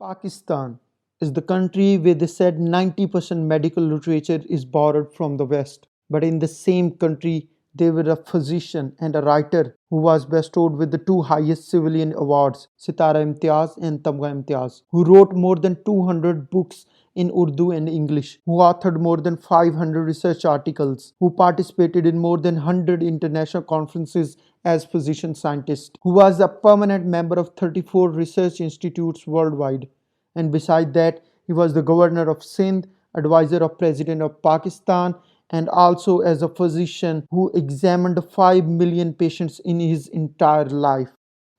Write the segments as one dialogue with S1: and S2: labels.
S1: Pakistan is the country where they said 90% medical literature is borrowed from the West. But in the same country, there were a physician and a writer who was bestowed with the two highest civilian awards, Sitara Imtiaz and Tamga Imtiaz, who wrote more than 200 books in Urdu and English, who authored more than 500 research articles, who participated in more than 100 international conferences as physician scientist, who was a permanent member of 34 research institutes worldwide. And beside that, he was the governor of Sindh, advisor of President of Pakistan, and also as a physician who examined 5 million patients in his entire life.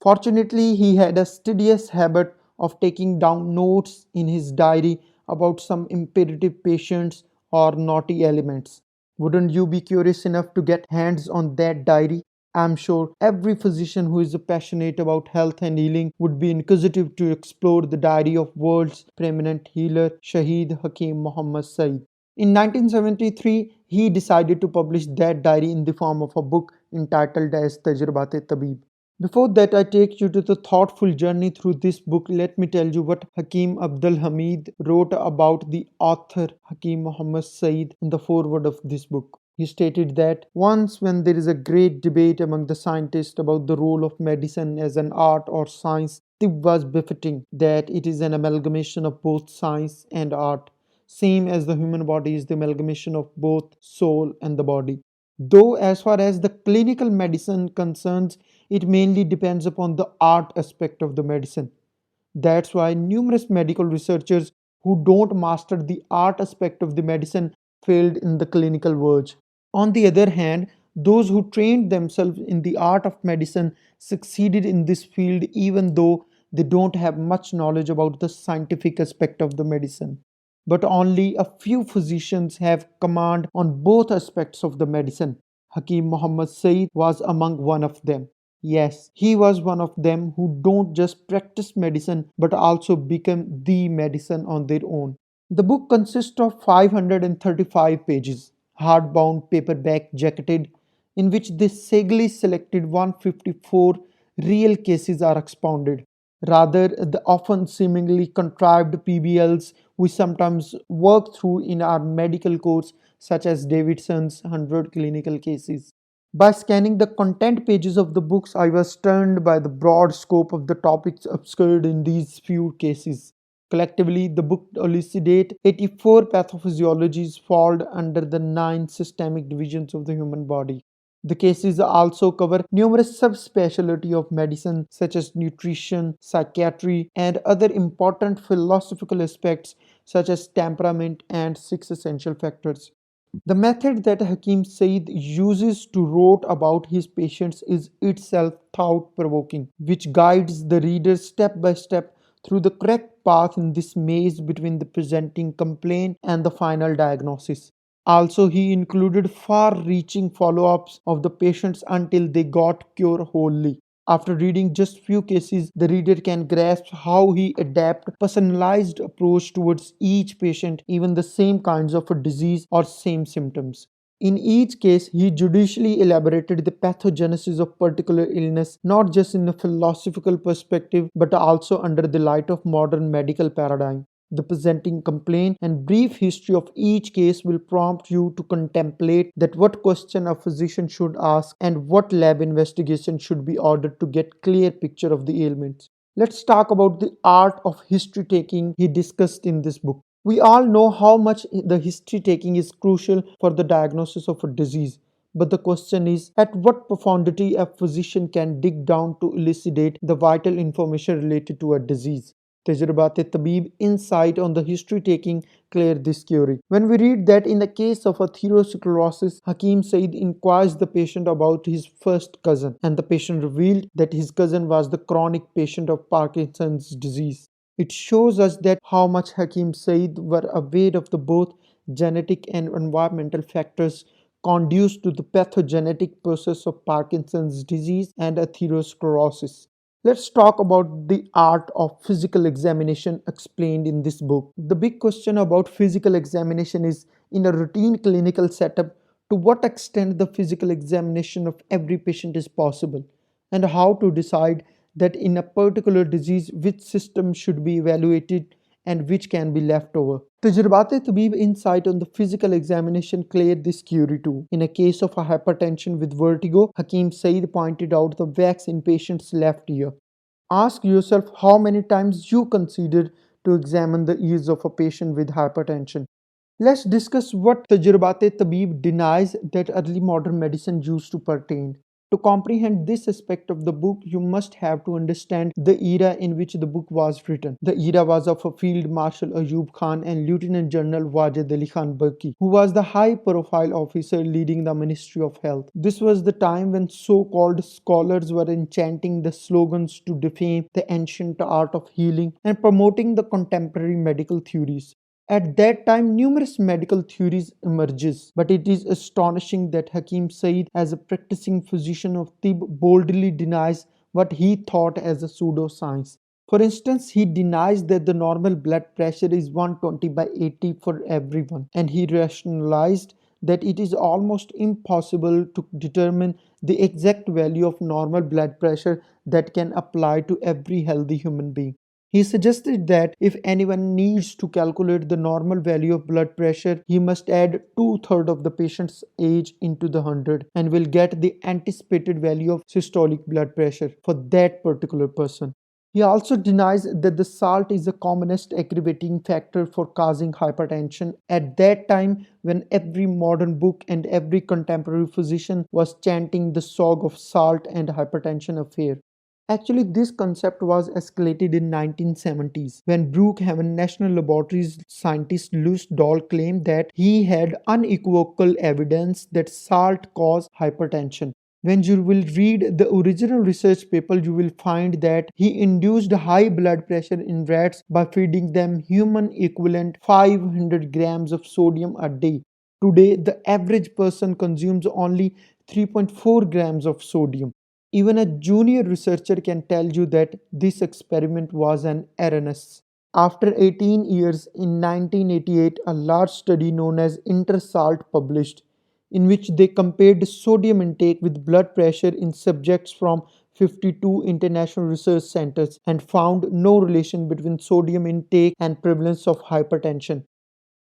S1: Fortunately, he had a studious habit of taking down notes in his diary about some imperative patients or naughty elements. Wouldn't you be curious enough to get hands on that diary? I'm sure every physician who is passionate about health and healing would be inquisitive to explore the diary of world's preeminent healer, Shaheed Hakim Muhammad Saeed. In 1973, he decided to publish that diary in the form of a book entitled as Tajurbat Tabib. Before that, I take you to the thoughtful journey through this book. Let me tell you what Hakim Abdul Hamid wrote about the author Hakim Muhammad Saeed in the foreword of this book. He stated that once, when there is a great debate among the scientists about the role of medicine as an art or science, it was befitting that it is an amalgamation of both science and art, same as the human body is the amalgamation of both soul and the body. Though, as far as the clinical medicine concerns, it mainly depends upon the art aspect of the medicine. That's why numerous medical researchers who don't master the art aspect of the medicine failed in the clinical verge. On the other hand, those who trained themselves in the art of medicine succeeded in this field even though they don't have much knowledge about the scientific aspect of the medicine. But only a few physicians have command on both aspects of the medicine. Hakim Muhammad Saeed was among one of them. Yes, he was one of them who don't just practice medicine but also become the medicine on their own. The book consists of 535 pages, hardbound, paperback, jacketed, in which the sagely selected 154 real cases are expounded. Rather, the often seemingly contrived PBLs we sometimes work through in our medical course, such as Davidson's 100 clinical cases. By scanning the content pages of the books, I was stunned by the broad scope of the topics obscured in these few cases. Collectively, the book elucidates 84 pathophysiologies fall under the 9 systemic divisions of the human body. The cases also cover numerous subspecialties of medicine such as nutrition, psychiatry, and other important philosophical aspects such as temperament and 6 essential factors. The method that Hakim Saeed uses to write about his patients is itself thought-provoking, which guides the reader step by step through the correct path in this maze between the presenting complaint and the final diagnosis. Also, he included far-reaching follow-ups of the patients until they got cured wholly. After reading just few cases, the reader can grasp how he adapts personalized approach towards each patient, even the same kinds of a disease or same symptoms. In each case, he judicially elaborated the pathogenesis of particular illness, not just in a philosophical perspective, but also under the light of modern medical paradigm. The presenting complaint and brief history of each case will prompt you to contemplate that what question a physician should ask and what lab investigation should be ordered to get clear picture of the ailments. Let's talk about the art of history taking he discussed in this book. We all know how much the history taking is crucial for the diagnosis of a disease. But the question is, at what profundity a physician can dig down to elucidate the vital information related to a disease. Tajurbat Tabib insight on the history taking clear this query. When we read that in the case of atherosclerosis, Hakim Saeed inquires the patient about his first cousin, and the patient revealed that his cousin was the chronic patient of Parkinson's disease. It shows us that how much Hakim Saeed were aware of the both genetic and environmental factors conduce to the pathogenetic process of Parkinson's disease and atherosclerosis. Let's talk about the art of physical examination explained in this book. The big question about physical examination is, in a routine clinical setup, to what extent the physical examination of every patient is possible, and how to decide that in a particular disease which system should be evaluated and which can be left over. Tajurbat-e-Tabib insight on the physical examination cleared this query too. In a case of a hypertension with vertigo, Hakim Saeed pointed out the wax in patient's left ear. Ask yourself how many times you considered to examine the ears of a patient with hypertension. Let's discuss what Tajurbat-e-Tabib denies that early modern medicine used to pertain. To comprehend this aspect of the book, you must have to understand the era in which the book was written. The era was of a Field Marshal Ayub Khan and Lieutenant General Wajid Ali Khan Burki, who was the high-profile officer leading the Ministry of Health. This was the time when so-called scholars were enchanting the slogans to defame the ancient art of healing and promoting the contemporary medical theories. At that time, numerous medical theories emerges, but it is astonishing that Hakim Saeed, as a practicing physician of Tib, boldly denies what he thought as a pseudoscience. For instance, he denies that the normal blood pressure is 120/80 for everyone, and he rationalized that it is almost impossible to determine the exact value of normal blood pressure that can apply to every healthy human being. He suggested that if anyone needs to calculate the normal value of blood pressure, he must add two-thirds of the patient's age into the 100 and will get the anticipated value of systolic blood pressure for that particular person. He also denies that the salt is the commonest aggravating factor for causing hypertension at that time when every modern book and every contemporary physician was chanting the song of salt and hypertension affair. Actually, this concept was escalated in 1970s when Brookhaven National Laboratories scientist Louis Dahl claimed that he had unequivocal evidence that salt caused hypertension. When you will read the original research paper, you will find that he induced high blood pressure in rats by feeding them human equivalent 500 grams of sodium a day. Today, the average person consumes only 3.4 grams of sodium. Even a junior researcher can tell you that this experiment was an erroneous. After 18 years, in 1988, a large study known as InterSalt published, in which they compared sodium intake with blood pressure in subjects from 52 international research centers and found no relation between sodium intake and prevalence of hypertension.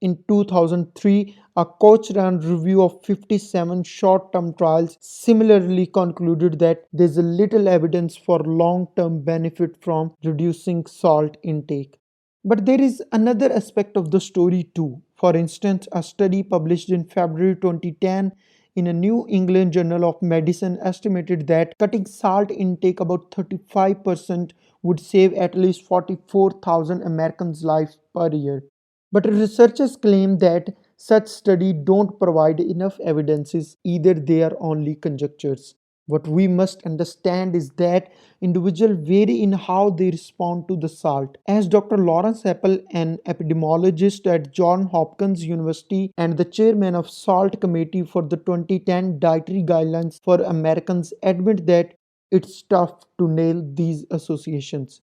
S1: In 2003, a Cochrane review of 57 short-term trials similarly concluded that there is little evidence for long-term benefit from reducing salt intake. But there is another aspect of the story too. For instance, a study published in February 2010 in a New England Journal of Medicine estimated that cutting salt intake about 35% would save at least 44,000 Americans' lives per year. But researchers claim that such studies don't provide enough evidences, either they are only conjectures. What we must understand is that individuals vary in how they respond to the salt. As Dr. Lawrence Apple, an epidemiologist at Johns Hopkins University and the chairman of SALT Committee for the 2010 Dietary Guidelines for Americans, admit that it's tough to nail these associations.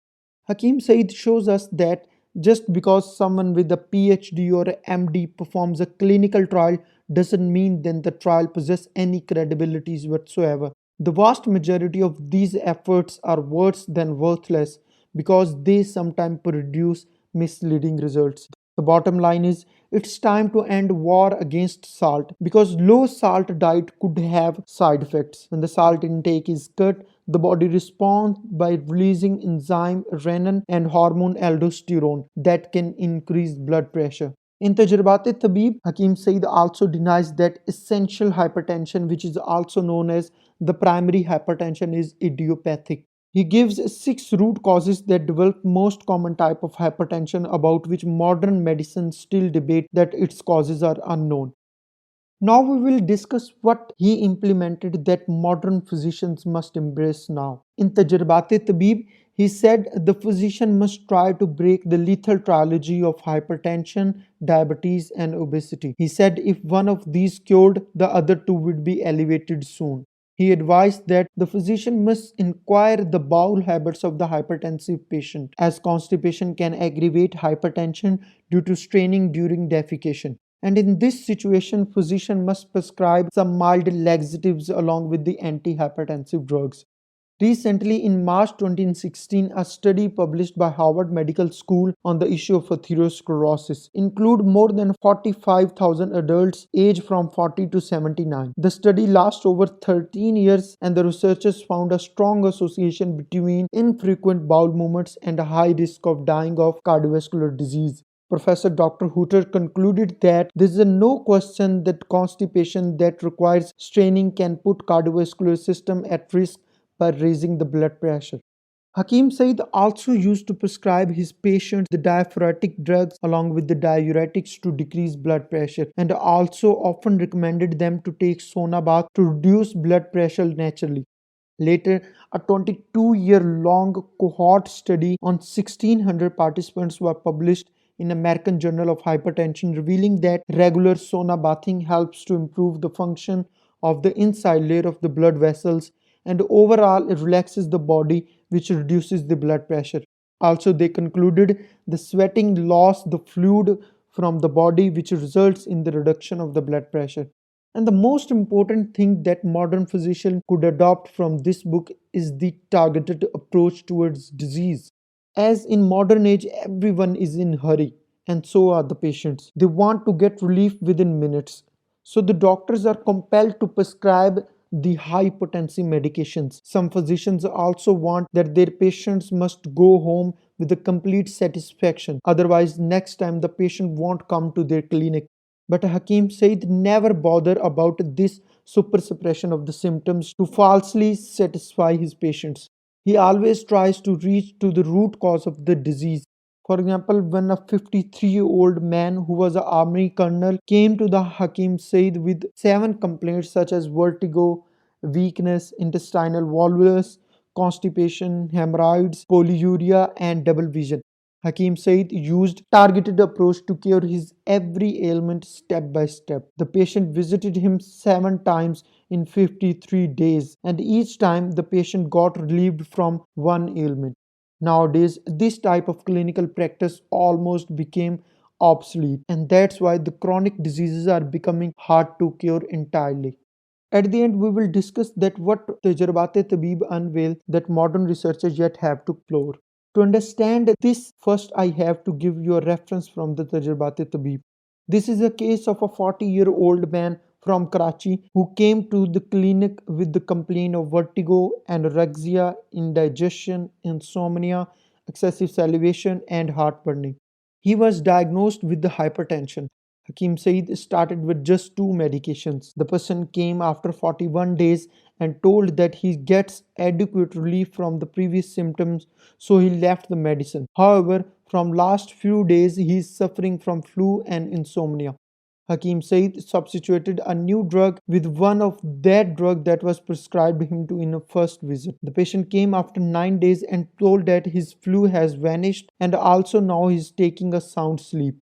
S1: Hakim Saeed shows us that just because someone with a PhD or a MD performs a clinical trial doesn't mean then the trial possesses any credibility whatsoever. The vast majority of these efforts are worse than worthless because they sometimes produce misleading results. The bottom line is it's time to end war against salt because low salt diet could have side effects. When the salt intake is cut, the body responds by releasing enzyme renin and hormone aldosterone that can increase blood pressure. In Tajurbat-e-Tabib, Hakim Saeed also denies that essential hypertension, which is also known as the primary hypertension, is idiopathic. He gives 6 root causes that develop most common type of hypertension about which modern medicine still debate that its causes are unknown. Now we will discuss what he implemented that modern physicians must embrace now. In Tajurbat-e-Tabib, he said the physician must try to break the lethal trilogy of hypertension, diabetes and obesity. He said if one of these cured, the other two would be elevated soon. He advised that the physician must inquire the bowel habits of the hypertensive patient, as constipation can aggravate hypertension due to straining during defecation. And in this situation, physician must prescribe some mild laxatives along with the antihypertensive drugs. Recently, in March 2016, a study published by Harvard Medical School on the issue of atherosclerosis included more than 45,000 adults aged from 40 to 79. The study lasted over 13 years, and the researchers found a strong association between infrequent bowel movements and a high risk of dying of cardiovascular disease. Professor Dr. Hooter concluded that there is no question that constipation that requires straining can put cardiovascular system at risk by raising the blood pressure. Hakim Said also used to prescribe his patients the diaphoretic drugs along with the diuretics to decrease blood pressure, and also often recommended them to take sauna bath to reduce blood pressure naturally. Later, a 22-year-long cohort study on 1,600 participants was published in American Journal of Hypertension, revealing that regular sauna bathing helps to improve the function of the inside layer of the blood vessels, and overall it relaxes the body, which reduces the blood pressure. Also, they concluded the sweating loss the fluid from the body, which results in the reduction of the blood pressure. And the most important thing that modern physicians could adopt from this book is the targeted approach towards disease. As in modern age, everyone is in hurry, and so are the patients. They want to get relief within minutes. So the doctors are compelled to prescribe the high potency medications. Some physicians also want that their patients must go home with a complete satisfaction. Otherwise, next time the patient won't come to their clinic. But Hakim Said never bothered about this super suppression of the symptoms to falsely satisfy his patients. He always tries to reach to the root cause of the disease. For example, when a 53-year-old man who was an army colonel came to the Hakim Said with 7 complaints such as vertigo, weakness, intestinal volvulus, constipation, hemorrhoids, polyuria, and double vision. Hakim Said used targeted approach to cure his every ailment step by step. The patient visited him 7 times in 53 days, and each time the patient got relieved from one ailment. Nowadays, this type of clinical practice almost became obsolete, and that's why the chronic diseases are becoming hard to cure entirely. At the end, we will discuss that what Tajurbat Tabib unveil that modern researchers yet have to explore. To understand this, first I have to give you a reference from the Tajurbat Tabib. This is a case of a 40-year-old man from Karachi who came to the clinic with the complaint of vertigo, anorexia, indigestion, insomnia, excessive salivation, and heartburning. He was diagnosed with the hypertension. Hakim Said started with just 2 medications. The person came after 41 days and told that he gets adequate relief from the previous symptoms, so he left the medicine. However, from last few days he is suffering from flu and insomnia. Hakim Said substituted a new drug with one of that drug that was prescribed him to in a first visit. The patient came after 9 days and told that his flu has vanished and also now he is taking a sound sleep.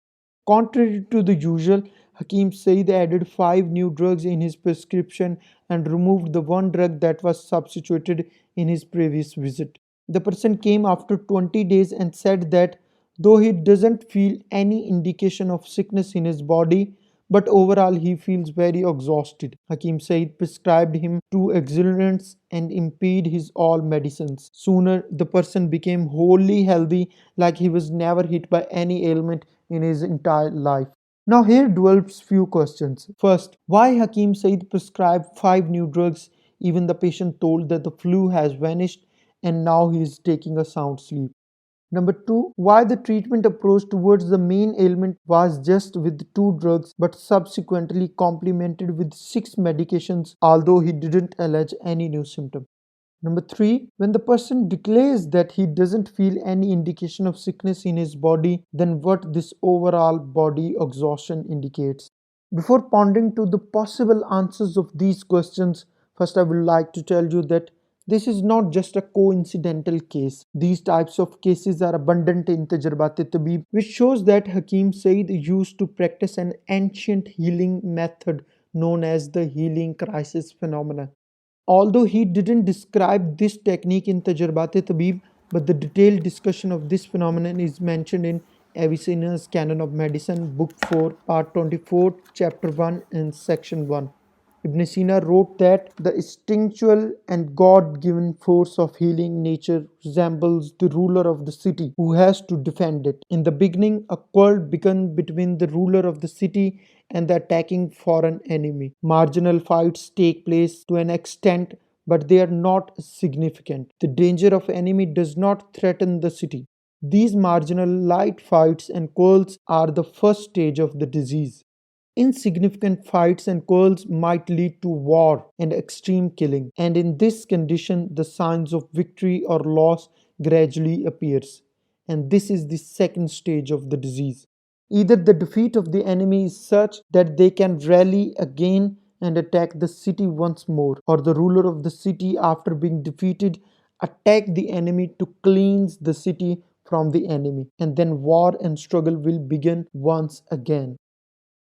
S1: Contrary to the usual, Hakim Said added 5 new drugs in his prescription and removed the one drug that was substituted in his previous visit. The person came after 20 days and said that though he doesn't feel any indication of sickness in his body, but overall he feels very exhausted. Hakim Said prescribed him 2 exhilarants and impeded his all medicines. Sooner the person became wholly healthy, like he was never hit by any ailment in his entire life. Now here develops few questions. First, why Hakim Said prescribed 5 new drugs even the patient told that the flu has vanished and now he is taking a sound sleep? Number two, why the treatment approach towards the main ailment was just with 2 drugs but subsequently complemented with 6 medications although he didn't allege any new symptom. Number three, when the person declares that he doesn't feel any indication of sickness in his body, then what this overall body exhaustion indicates. Before pondering to the possible answers of these questions, first I would like to tell you that this is not just a coincidental case. These types of cases are abundant in Tajurbat Tabib, which shows that Hakim Said used to practice an ancient healing method known as the healing crisis phenomenon. Although he didn't describe this technique in Tajurbat Tabib, but the detailed discussion of this phenomenon is mentioned in Avicenna's Canon of Medicine, Book 4, Part 24, Chapter 1 and Section 1. Ibn Sina wrote that the instinctual and God-given force of healing nature resembles the ruler of the city who has to defend it. In the beginning, a quarrel began between the ruler of the city and the attacking foreign enemy. Marginal fights take place to an extent, but they are not significant. The danger of enemy does not threaten the city. These marginal light fights and quarrels are the first stage of the disease. Insignificant fights and quarrels might lead to war and extreme killing, and in this condition the signs of victory or loss gradually appears. And this is the second stage of the disease. Either the defeat of the enemy is such that they can rally again and attack the city once more, or the ruler of the city, after being defeated, attack the enemy to cleanse the city from the enemy, and then war and struggle will begin once again.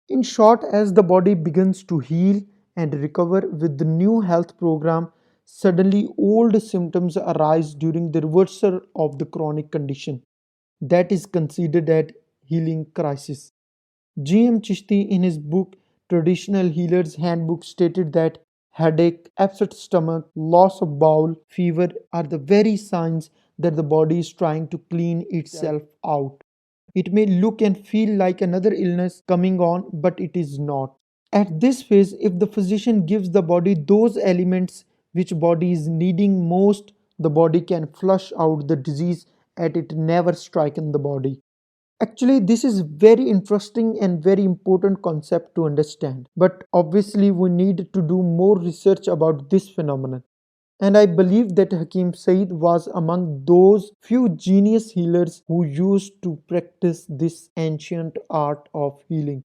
S1: In short, as the body begins to heal and recover with the new health program, suddenly old symptoms arise during the reversal of the chronic condition. That is considered a healing crisis. G.M. Chishti, in his book Traditional Healer's Handbook, stated that headache, upset stomach, loss of bowel, fever are the very signs that the body is trying to clean itself out. It may look and feel like another illness coming on, but it is not. At this phase, if the physician gives the body those elements which body is needing most, the body can flush out the disease at it never striken the body. Actually, this is very interesting and very important concept to understand. But obviously, we need to do more research about this phenomenon. And I believe that Hakim Said was among those few genius healers who used to practice this ancient art of healing.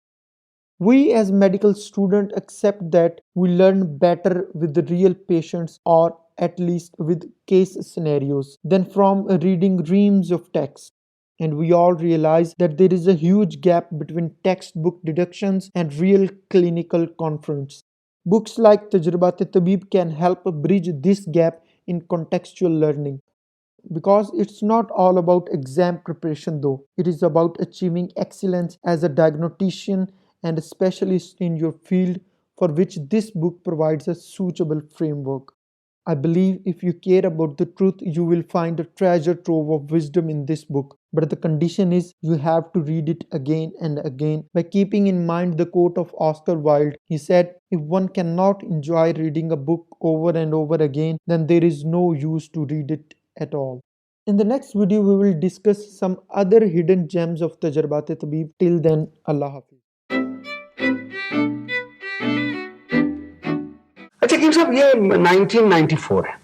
S1: We as medical students accept that we learn better with the real patients, or at least with case scenarios, than from reading reams of text. And we all realize that there is a huge gap between textbook deductions and real clinical confronts. Books like Tajurbat Tabib can help bridge this gap in contextual learning. Because it's not all about exam preparation, though, it is about achieving excellence as a diagnostician and a specialist in your field, for which this book provides a suitable framework. I believe if you care about the truth, you will find a treasure trove of wisdom in this book. But the condition is you have to read it again and again by keeping in mind the quote of Oscar Wilde. He said, "If one cannot enjoy reading a book over and over again, then there is no use to read it at all." In the next video, we will discuss some other hidden gems of Tajurbat Tabib. Till then, Allah Hafiz.
S2: अच्छा king साहब, ये 1994 है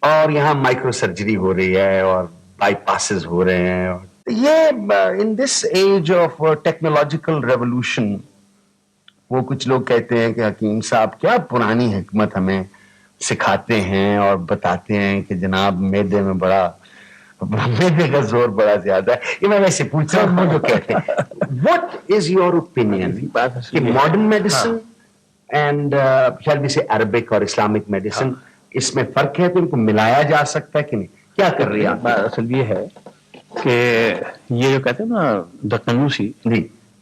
S2: और यहाँ micro surgery हो रही है और बाईपासेस हो रहे हैं, और ये in this age of technological revolution, वो कुछ लोग कहते हैं कि हकीम साहब क्या पुरानी हिकमत हमें सिखाते हैं और बताते हैं कि जनाब मैदे में बड़ा, मैदे का जोर बड़ा ज्यादा है। ये मैं वैसे पूछ रहा हूँ जो कहते हैं। व्हाट इज योर ओपिनियन कि modern medicine and shall we say Arabic और इस्लामिक मेडिसिन, इसमें फर्क है तो इनको मिलाया जा सकता है कि नहीं? क्या कर रही है?
S3: असल ये है कि ये जो कहते हैं ना दक्कनूसी,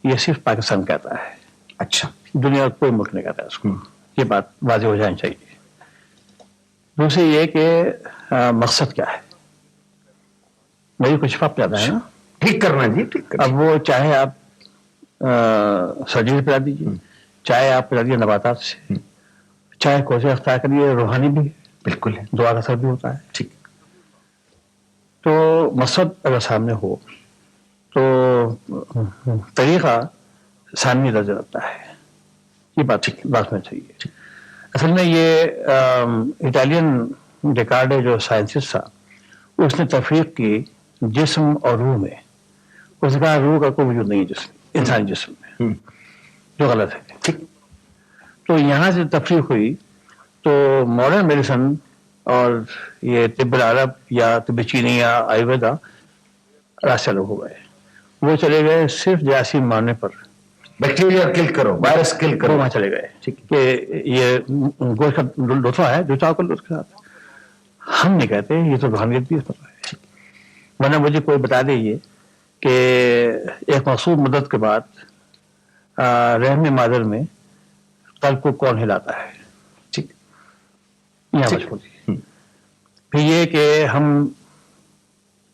S3: ये सिर्फ पाकिस्तान कहता है।
S2: अच्छा,
S3: दुनिया का कोई मुल्क नहीं कहता है उसको। ये बात वाज़ेह हो जानी चाहिए। दूसरी ये कि मकसद क्या है, मेरी कुछ फाप ज्यादा है ना,
S2: ठीक करना जी, ठीक करना।
S3: अब वो चाहे आप सर्जरी पिला दीजिए, चाहे आप पिला दिए नबातात से, चाहे कोई अख्तियार करिए, रूहानी भी
S2: बिल्कुल है,
S3: दुआ का असर भी होता है।
S2: ठीक।
S3: तो मकसद अगर सामने हो तो तरीका सामने नजर आता है। ये बात ठीक बात में चाहिए। असल में ये इटालियन डेकार्ड जो साइंटिस्ट था, उसने तफरीक की जिस्म और रूह में। उसने कहा रूह का कोई वजूद नहीं है जिस्म, इंसानी जिस्म में, जो गलत है। ठीक। तो यहाँ से तफरीक हुई तो मॉडर्न मेडिसिन और ये तिब्ब अरब या तिब्ब चीनी या आयुर्वेदा रास्ते अलग हो गए। वो चले गए सिर्फ जरासीम मारने पर,
S2: बैक्टीरिया किल करो, वायरस किल करो,
S3: वहां चले गए। ठीक कि ये गोश्त का लुत्फा है जो चावल का उसके साथ। हम नहीं कहते, ये तो रूहानियत भी पता है। वरना मुझे कोई बता दे ये कि एक मखसूस मदद के बाद रहम मादर में قلب کو کون ہلاتا ہے.
S2: ٹھیک.
S3: یہاں بات ہوتی. پھر یہ کہ ہم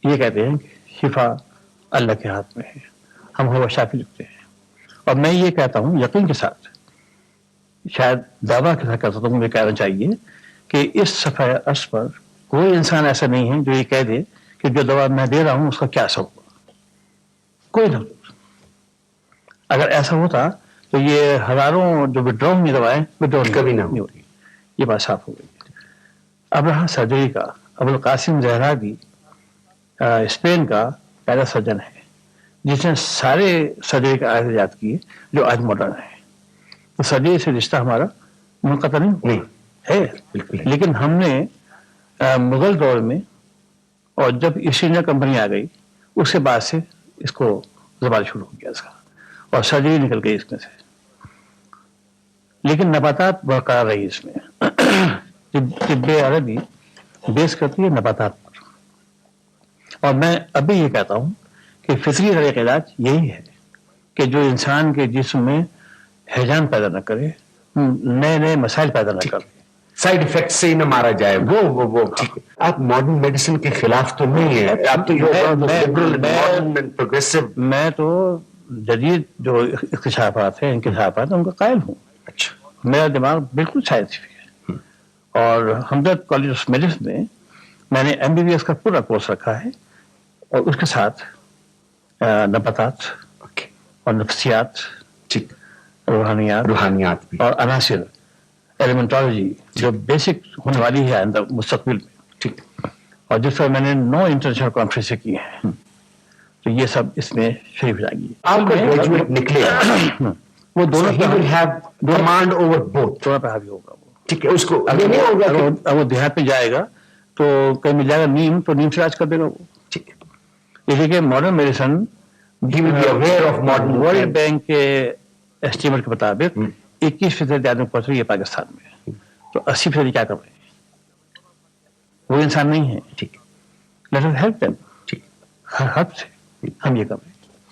S3: یہ کہتے ہیں کہ شفا اللہ کے ہاتھ میں ہے, ہم ہوا شافی لکھتے ہیں. اور میں یہ کہتا ہوں یقین کے ساتھ, شاید دعویٰ کے ساتھ کہتا ہوں, مجھے کہنا چاہیے کہ اس صفحہ عرض پر کوئی انسان ایسا نہیں ہے جو یہ کہہ دے کہ جو دوا میں دے رہا ہوں اس کا کیا اثر ہوگا. کوئی نہ. اگر ایسا ہوتا تو یہ ہزاروں جو وڈرا ہوئی دوائیں وڈرا
S2: کبھی نہ
S3: نہیں ہوتی. یہ بات صاف ہو گئی. اب رہا سرجری کا, ابو القاسم زہرابی اسپین کا پہلا سرجن ہے جس نے سارے سرجری کا آغاز ایجاد کیے جو آج ماڈرن ہے. تو سرجری سے رشتہ ہمارا منقطع نہیں ہے. لیکن ہم نے مغل دور میں اور جب ایسٹ انڈیا کمپنی آ گئی اس کے بعد سے اس کو زوال شروع ہو گیا اس کا, اور سرجری نکل گئی اس میں سے. لیکن نباتات برقرار رہی اس میں. طب عربی بیس کرتی ہے نباتات پر. اور میں ابھی یہ کہتا ہوں کہ فطری طریقہ علاج یہی ہے کہ جو انسان کے جسم میں ہیجان پیدا نہ کرے, نئے نئے مسائل پیدا نہ کرے,
S2: سائڈ افیکٹ سے ہی نہ مارا جائے. وہ ٹھیک ہے. آپ ماڈرن میڈیسن کے خلاف تو نہیں ہیں, آپ تو
S3: میں تو جدید جو اکتشافات ہیں انکشافات ان کا قائل ہوں.
S2: اچھا.
S3: میرا دماغ بالکل سائنسفک ہے. اور ہمدرد کالج آف میڈیسن میں نے MBBS کا پورا کورس رکھا ہے, اور اس کے ساتھ نباتات اور نفسیات,
S2: ٹھیک,
S3: روحانیات
S2: بھی,
S3: اور عناصر ایلیمنٹالوجی جو بیسک ہونے والی ہے مستقبل میں.
S2: ٹھیک.
S3: اور جس پر میں نے 9 انٹرنیشنل کانفرنسیں کی ہیں, تو یہ سب اس میں شریف جائیں گی.
S2: آپ کا گریجویٹ نکلے
S3: وہ دونوں
S2: کمانڈ اوور بوتھ
S3: دونوں پہ حاوی ہوگا. وہ
S2: ٹھیک ہے. اس کو
S3: اگر وہ دیہات میں جائے گا تو کہیں مل جائے گا نیم, تو نیم سے علاج کر دے گا وہ.
S2: ٹھیک ہے.
S3: یہ دیکھیے ماڈرن میڈیسن ورلڈ بینک کے اسٹیمٹ کے مطابق 21% آدمی پہنچ رہی ہے پاکستان میں, تو 80% کیا کر رہے ہیں؟ وہ انسان نہیں ہے.
S2: ٹھیک.
S3: Let us help them.
S2: ٹھیک.
S3: ہر حد سے ہم یہ کر رہے ہیں.